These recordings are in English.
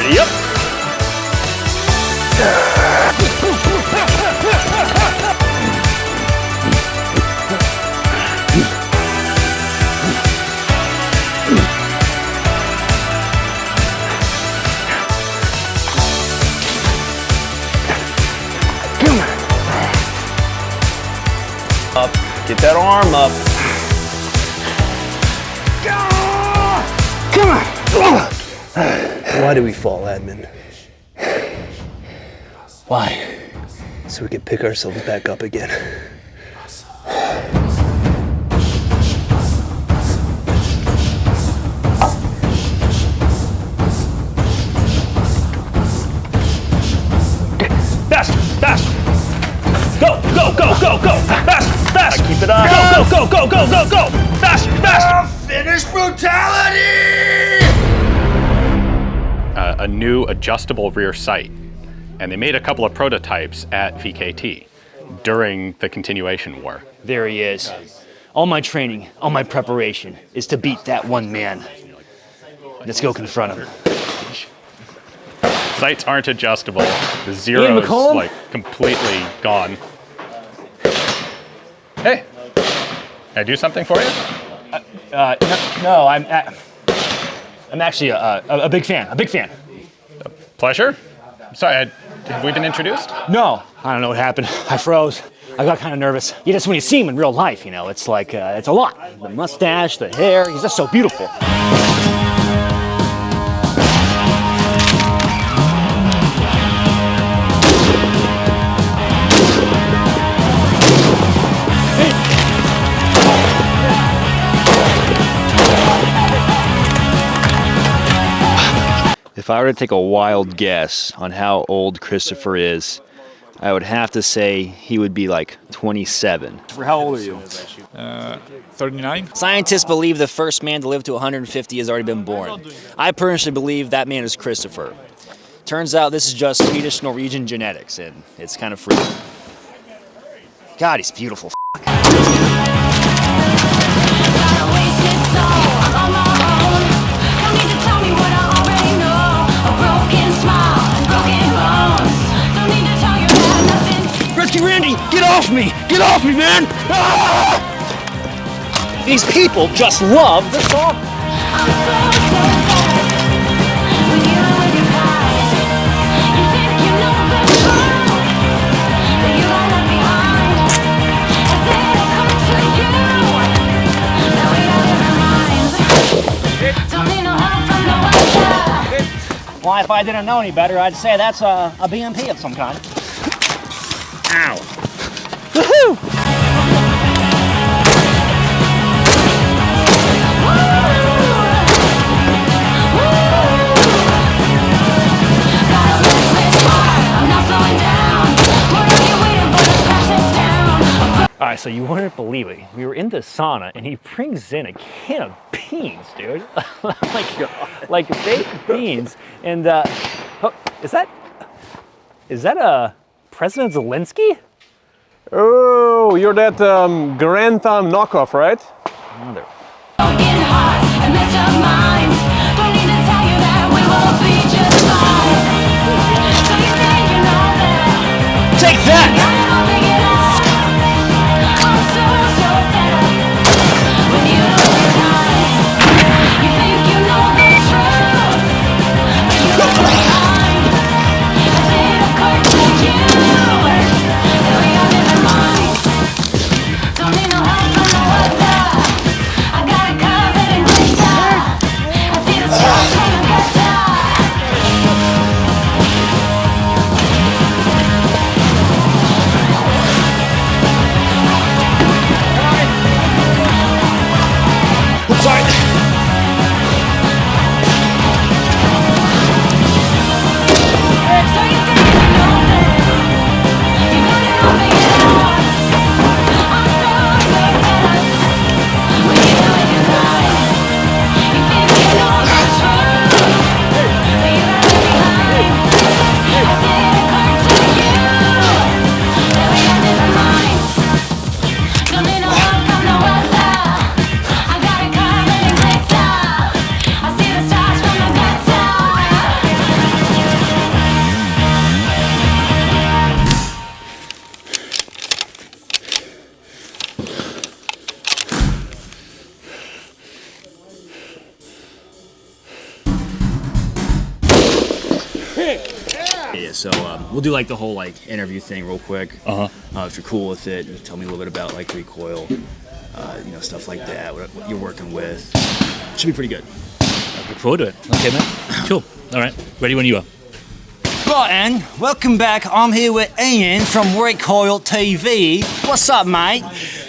Ready up. Up. Get that arm up. Why do we fall, admin? Why? So we can pick ourselves back up again. Faster, faster. Go, go, go, go, go. Fast, fast. Keep it up. Go, go, go, go, go, go, go. Faster, faster. Finnish Brutality! A new adjustable rear sight. And they made a couple of prototypes at VKT during the continuation war. There he is. All my training, all my preparation is to beat that one man. Let's go confront him. Sights aren't adjustable. The zero's like completely gone. Hey, can I do something for you? No, I'm actually a big fan. A big fan. Pleasure. Sorry, have we been introduced? No, I don't know what happened. I froze. I got kind of nervous. You just when you see him in real life, you know, it's like it's a lot. The mustache, the hair. He's just so beautiful. If I were to take a wild guess on how old Christopher is, I would have to say he would be like 27. How old are you? 39. Scientists believe the first man to live to 150 has already been born. I personally believe that man is Christopher. Turns out this is just Swedish-Norwegian genetics, and it's kind of freaky. God, he's beautiful. Randy, get off me! Get off me, man! Ah! These people just love the song. Well, if I didn't know any better, I'd say that's a BMP of some kind. Ow. Woohoo! All right, so you wouldn't believe it. We were in the sauna, and he brings in a can of beans, dude. like baked beans. And oh, is that President Zelensky? Oh, you're that Grand Thumb knockoff, right? Mother. Take that! So we'll do like the whole like interview thing real quick. If you're cool with it, you tell me a little bit about like Recoil, you know, stuff like that, what you're working with. Should be pretty good. I look forward to it. Okay, man. Cool. All right. Ready when you are. Right, Anne, welcome back. I'm here with Ian from Recoil TV. What's up, mate?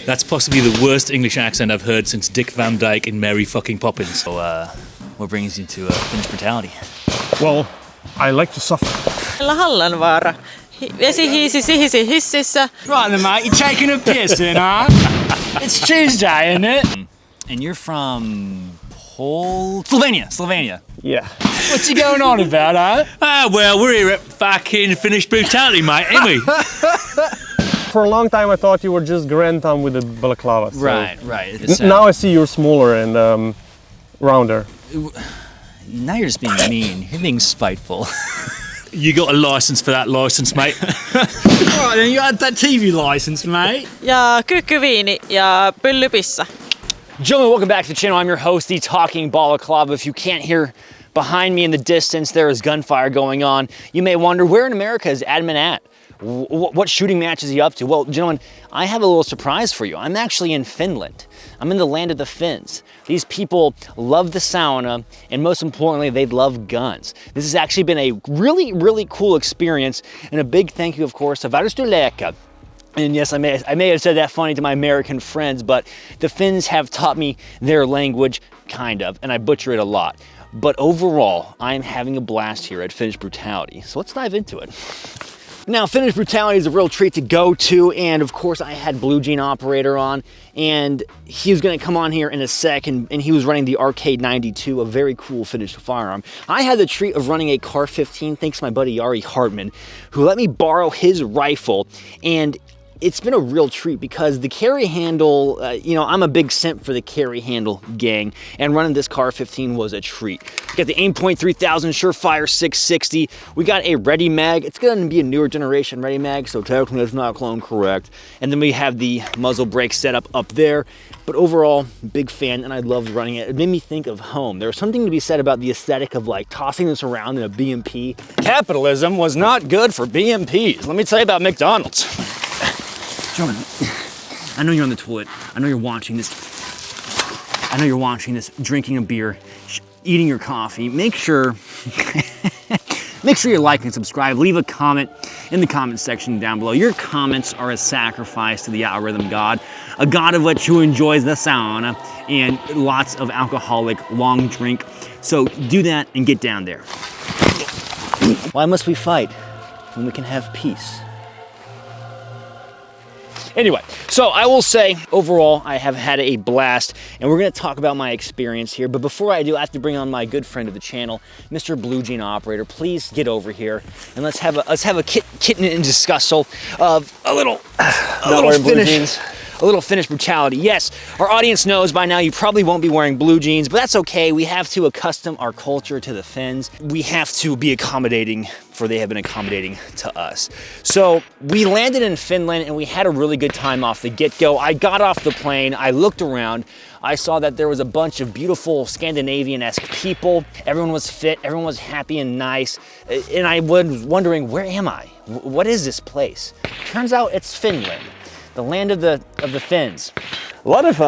That's possibly the worst English accent I've heard since Dick Van Dyke in Mary fucking Poppins. So, what brings you to Finnish Brutality? Well, I like to suffer. Hallanvaara. Vesi hiisi sihisi hississä. Right then, mate, you're taking a piss in, huh? It's Tuesday, isn't it? And you're from Slovenia. Yeah. What's you going on about, huh? Ah, well, we're here at fucking Finnish Brutality, mate, ain't we? For a long time, I thought you were just Grand Thumb with a balaclava. So Right. now I see you're smaller and rounder. Now you're just being mean. You're being spiteful. You got a license for that license, mate. Alright then, you had that TV license, mate. Ja kyykkyviini ja pyllypissa. Gentlemen, welcome back to the channel. I'm your host, the Talking Balaclava. If you can't hear behind me in the distance, there is gunfire going on. You may wonder, where in America is Admin at? What shooting match is he up to? Well, gentlemen, I have a little surprise for you. I'm actually in Finland. I'm in the land of the Finns. These people love the sauna, and most importantly, they love guns. This has actually been a really, really cool experience, and a big thank you, of course, to Varusteleka. And yes, I may have said that funny to my American friends, but the Finns have taught me their language, kind of, and I butcher it a lot. But overall, I am having a blast here at Finnish Brutality. So let's dive into it. Now, Finnish Brutality is a real treat to go to, and of course I had BlueJean Operator on, and he was gonna come on here in a sec, and he was running the Arcade 92, a very cool Finnish firearm. I had the treat of running a Car 15, thanks to my buddy Jari Hartman, who let me borrow his rifle, and it's been a real treat because the carry handle, you know, I'm a big simp for the carry handle gang, and running this Car 15 was a treat. We got the Aimpoint 3000 Surefire 660. We got a Ready Mag. It's gonna be a newer generation Ready Mag, so technically it's not clone correct. And then we have the muzzle brake setup up there. But overall, big fan, and I loved running it. It made me think of home. There was something to be said about the aesthetic of like tossing this around in a BMP. Capitalism was not good for BMPs. Let me tell you about McDonald's. Gentlemen, I know you're on the toilet. I know you're watching this. I know you're watching this, drinking a beer, eating your coffee. Make sure you like and subscribe. Leave a comment in the comment section down below. Your comments are a sacrifice to the algorithm god, a god of which who enjoys the sauna and lots of alcoholic long drink. So do that and get down there. Why must we fight when we can have peace? Anyway, so I will say, overall, I have had a blast, and we're gonna talk about my experience here. But before I do, I have to bring on my good friend of the channel, Mr. BlueJean Operator. Please get over here, and let's have a kitten and discussal of a little Finnish brutality. Yes, our audience knows by now you probably won't be wearing blue jeans, but that's okay. We have to accustom our culture to the Finns. We have to be accommodating, for they have been accommodating to us. So we landed in Finland and we had a really good time off the get-go. I got off the plane, I looked around, I saw that there was a bunch of beautiful Scandinavian-esque people. Everyone was fit, everyone was happy and nice. And I was wondering, where am I? What is this place? Turns out it's Finland, the land of the Finns. A lot of,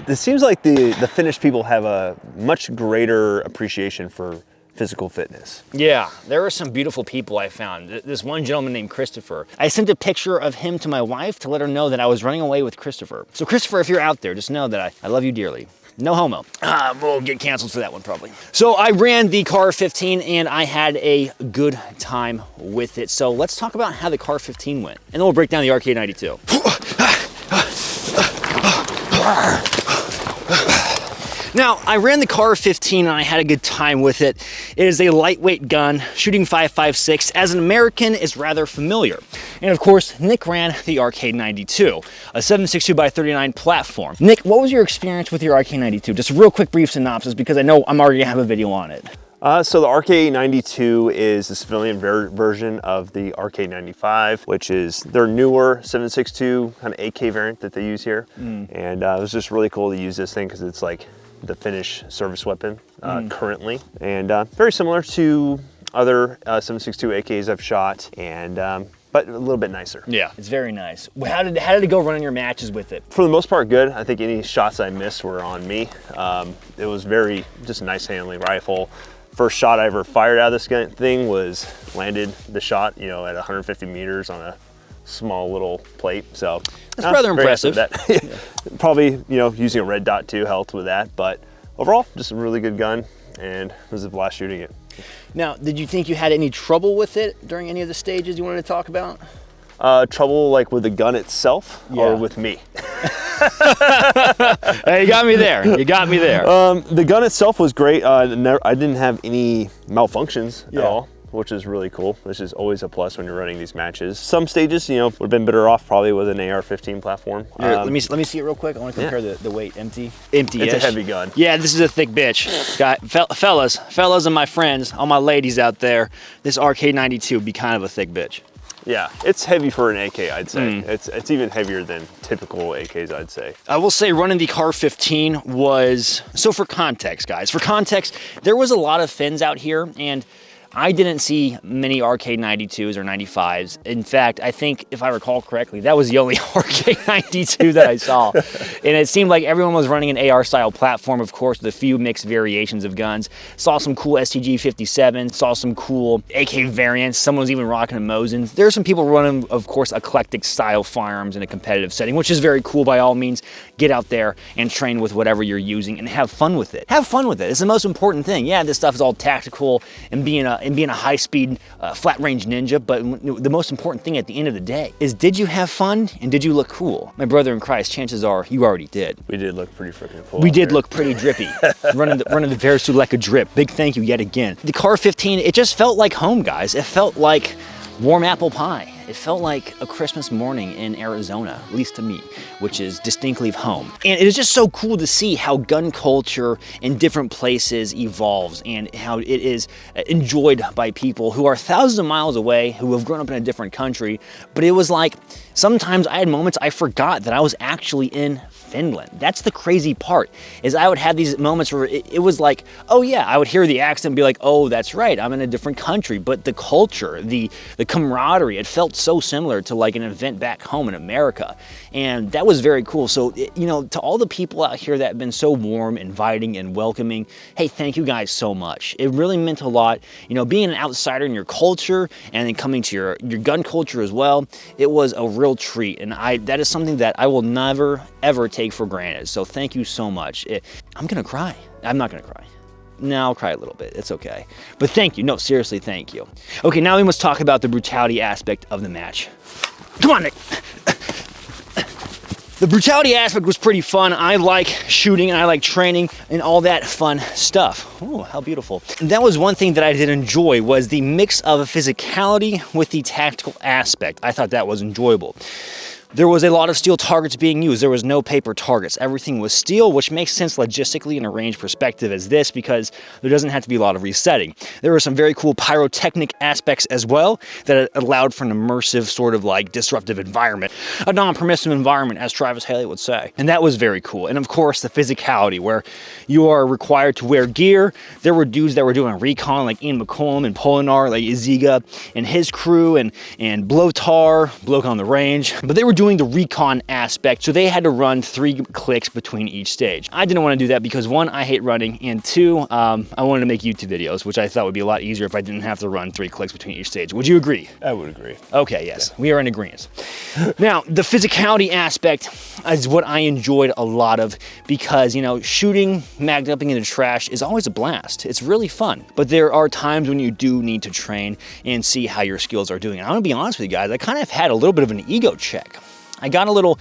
it seems like the Finnish people have a much greater appreciation for physical fitness. Yeah, there are some beautiful people I found. This one gentleman named Christopher. I sent a picture of him to my wife to let her know that I was running away with Christopher. So Christopher, if you're out there, just know that I love you dearly. No homo. We'll get canceled for that one probably. So I ran the Car 15 and I had a good time with it. So let's talk about how the Car 15 went. And then we'll break down the Arcade 92. Now, I ran the Car 15 and I had a good time with it. It is a lightweight gun, shooting 5.56. As an American, it's rather familiar. And of course, Nick ran the Arcade 92, a 7.62x39 platform. Nick, what was your experience with your Arcade 92? Just a real quick brief synopsis because I know I'm already gonna have a video on it. So the Arcade 92 is the civilian version of the Arcade 95, which is their newer 7.62 kind of AK variant that they use here. And it was just really cool to use this thing because it's like the Finnish service weapon currently, and very similar to other 7.62 AKs I've shot, and but a little bit nicer. Yeah, it's very nice. How did it go running your matches with it? For the most part, good. I think any shots I missed were on me. It was just a nice handling rifle. First shot I ever fired out of this thing was landed the shot, you know, at 150 meters on a small little plate. So that's rather impressive. That. Probably, you know, using a red dot too helped with that. But overall, just a really good gun, and it was a blast shooting it. Now, did you think you had any trouble with it during any of the stages you wanted to talk about? Trouble like with the gun itself or with me? Hey, you got me there. You got me there. The gun itself was great. I didn't have any malfunctions at all, which is really cool. Which is always a plus when you're running these matches. Some stages, you know, would have been better off probably with an AR-15 platform. Here, let me see it real quick. I want to compare the weight. Empty. It's a heavy gun. Yeah, this is a thick bitch. Fellas and my friends, all my ladies out there, this RK92 would be kind of a thick bitch. Yeah, it's heavy for an AK, I'd say. It's even heavier than typical AKs, I'd say. I will say running the CAR-15 was, so for context, guys, there was a lot of Finns out here, and I didn't see many RK92s or 95s. In fact, I think, if I recall correctly, that was the only RK92 that I saw. And it seemed like everyone was running an AR-style platform, of course, with a few mixed variations of guns. Saw some cool STG-57, saw some cool AK variants. Someone was even rocking a Mosin. There are some people running, of course, eclectic-style firearms in a competitive setting, which is very cool by all means. Get out there and train with whatever you're using and have fun with it. Have fun with it. It's the most important thing. Yeah, this stuff is all tactical and being a high-speed, flat-range ninja, but the most important thing at the end of the day is, did you have fun and did you look cool? My brother in Christ, chances are you already did. We did look pretty freaking cool. We did look pretty drippy, running the Varusteleka drip. Big thank you yet again. The CAR-15, it just felt like home, guys. It felt like warm apple pie. It felt like a Christmas morning in Arizona, at least to me, which is distinctly home. And it is just so cool to see how gun culture in different places evolves and how it is enjoyed by people who are thousands of miles away, who have grown up in a different country. But it was like, sometimes I had moments I forgot that I was actually in Finland. That's the crazy part, is I would have these moments where it was like, oh yeah, I would hear the accent and be like, oh, that's right, I'm in a different country. But the culture, the camaraderie, it felt so similar to like an event back home in America. And that was very cool. So, you know, to all the people out here that have been so warm, inviting, and welcoming, hey, thank you guys so much. It really meant a lot. You know, being an outsider in your culture and then coming to your gun culture as well, it was a real treat. And that is something that I will never, ever take for granted. So thank you so much. I'm gonna cry. I'm not gonna cry. No, I'll cry a little bit. It's okay. But thank you. No, seriously, thank you. Okay, now we must talk about the brutality aspect of the match. Come on, Nick. The brutality aspect was pretty fun. I like shooting and I like training and all that fun stuff. Oh, how beautiful. And that was one thing that I did enjoy, was the mix of physicality with the tactical aspect. I thought that was enjoyable. There was a lot of steel targets being used. There was no paper targets. Everything was steel, which makes sense logistically in a range perspective as this, because there doesn't have to be a lot of resetting. There were some very cool pyrotechnic aspects as well that allowed for an immersive sort of like disruptive environment, a non-permissive environment, as Travis Haley would say. And that was very cool. And of course, the physicality, where you are required to wear gear. There were dudes that were doing recon, like Ian McCollum and Polenar, like Ziga and his crew, and Bloke on the range. But they were doing the recon aspect, so they had to run 3 clicks between each stage. I didn't want to do that because 1, I hate running, and 2, I wanted to make YouTube videos, which I thought would be a lot easier if I didn't have to run 3 clicks between each stage. Would you agree? I would agree. Okay, yes, we are in agreement. Now, the physicality aspect is what I enjoyed a lot of, because, you know, shooting, magged up in the trash is always a blast. It's really fun, but there are times when you do need to train and see how your skills are doing. And I'm gonna be honest with you guys, I kind of had a little bit of an ego check. I got a little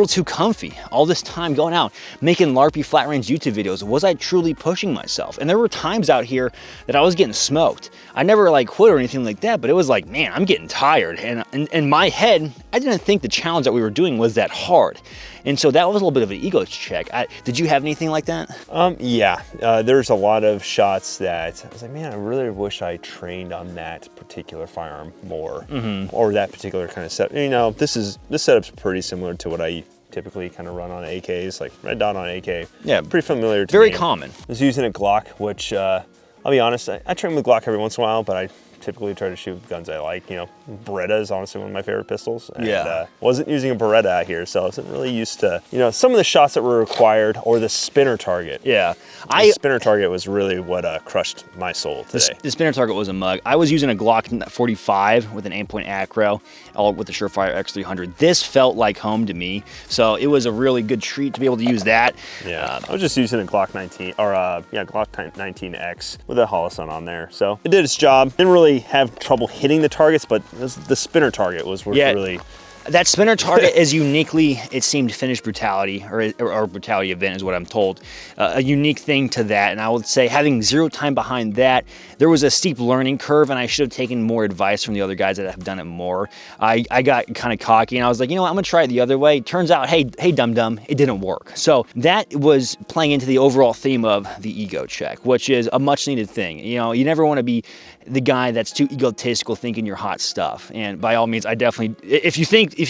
too comfy all this time going out, making LARPy flat range YouTube videos. Was I truly pushing myself? And there were times out here that I was getting smoked. I never like quit or anything like that, but it was like, man, I'm getting tired. And in my head, I didn't think the challenge that we were doing was that hard. And so that was a little bit of an ego check. Did you have anything like that? Yeah, there's a lot of shots that I was like, man, I really wish I trained on that particular firearm more, or that particular kind of setup. You know, this setup's pretty similar to what I typically kind of run on AKs, like red dot on AK. Yeah, pretty familiar to very me. common. I was using a Glock, which I'll be honest, I train with Glock every once in a while, but I typically try to shoot with guns I like. You know, Beretta is honestly one of my favorite pistols. And, wasn't using a Beretta out here, so I wasn't really used to, you know, some of the shots that were required, or the spinner target. Yeah. The spinner target was really what crushed my soul today. The spinner target was a mug. I was using a Glock 45 with an 8-point acro, all with the Surefire X300. This felt like home to me, so it was a really good treat to be able to use that. Yeah, I was just using a Glock 19, or Glock 19X with a Holosun on there. So it did its job. Didn't really have trouble hitting the targets, but the spinner target was really... That spinner target is uniquely, it seemed, Finnish Brutality, or Brutality event is what I'm told. A unique thing to that, and I would say having zero time behind that, there was a steep learning curve, and I should have taken more advice from the other guys that have done it more. I got kind of cocky, and I was like, you know what, I'm gonna try it the other way. Turns out, hey dum-dum, it didn't work. So that was playing into the overall theme of the ego check, which is a much needed thing. You know, you never want to be the guy that's too egotistical thinking you're hot stuff. And by all means, I definitely, if you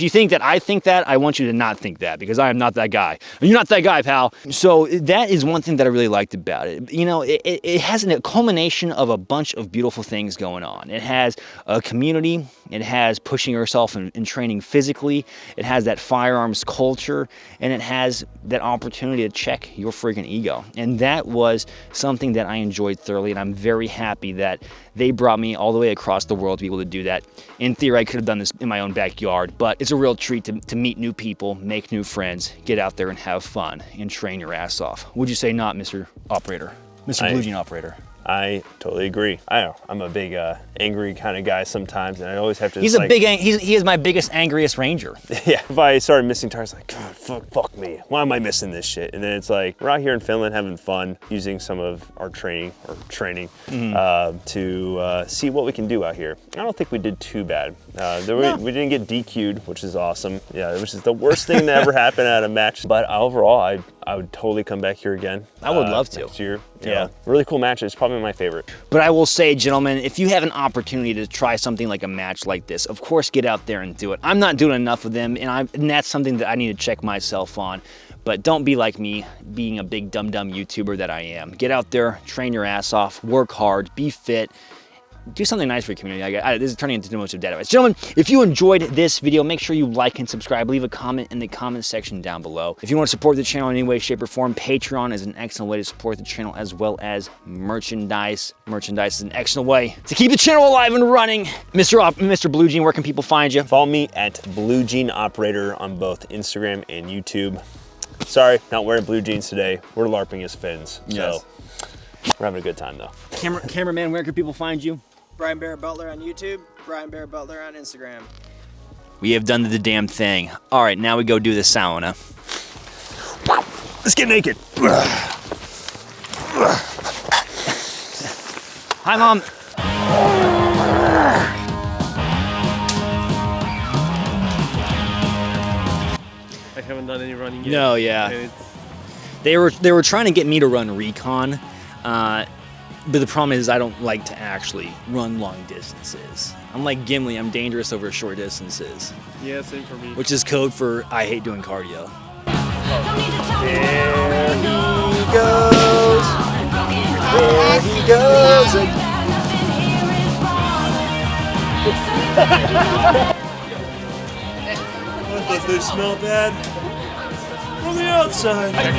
think that I think that, I want you to not think that, because I am not that guy. You're not that guy, pal. So that is one thing that I really liked about it. You know, it has a culmination of a bunch of beautiful things going on. It has a community, it has pushing yourself and training physically, it has that firearms culture, and it has that opportunity to check your freaking ego. And that was something that I enjoyed thoroughly, and I'm very happy that they brought me all the way across the world to be able to do that. In theory, I could have done this in my own backyard, but it's a real treat to meet new people, make new friends, get out there and have fun, and train your ass off. Would you say not, Mr. Operator? Mr. BlueJean Operator? I totally agree. I'm a big angry kind of guy sometimes, and I always have to. He is my biggest, angriest ranger. Yeah, if I started missing targets, like, God, fuck me. Why am I missing this shit? And then it's like, we're out here in Finland having fun, using some of our training to see what we can do out here. I don't think we did too bad. We didn't get DQ'd, which is awesome. Yeah, which is the worst thing that ever happened at a match. But overall, I would totally come back here again. I would love to. Next year. Yeah. Really cool match. It's probably my favorite. But I will say, gentlemen, if you have an opportunity to try something like a match like this, of course, get out there and do it. I'm not doing enough of them, and that's something that I need to check myself on. But don't be like me, being a big dumb YouTuber that I am. Get out there, train your ass off, work hard, be fit, do something nice for your community. This is turning into too much of data. Gentlemen, if you enjoyed this video, make sure you like and subscribe. Leave a comment in the comment section down below. If you want to support the channel in any way, shape, or form, Patreon is an excellent way to support the channel, as well as merchandise. Merchandise is an excellent way to keep the channel alive and running. Mr. BlueJean, where can people find you? Follow me at BlueJean Operator on both Instagram and YouTube. Sorry, not wearing blue jeans today. We're LARPing as Finns, so we're having a good time though. Cameraman, where can people find you? Brian Bear Butler on YouTube, Brian Bear Butler on Instagram. We have done the damn thing. All right, now we go do the sauna. Let's get naked. Hi, Mom. I haven't done any running yet. No, yeah. They were trying to get me to run recon, but the problem is I don't like to actually run long distances. I'm like Gimli, I'm dangerous over short distances. Yeah, same for me. Which is code for I hate doing cardio. There he goes. There he goes. Does they smell bad? From the outside. I'm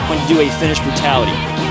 going to do a Finnish Brutality.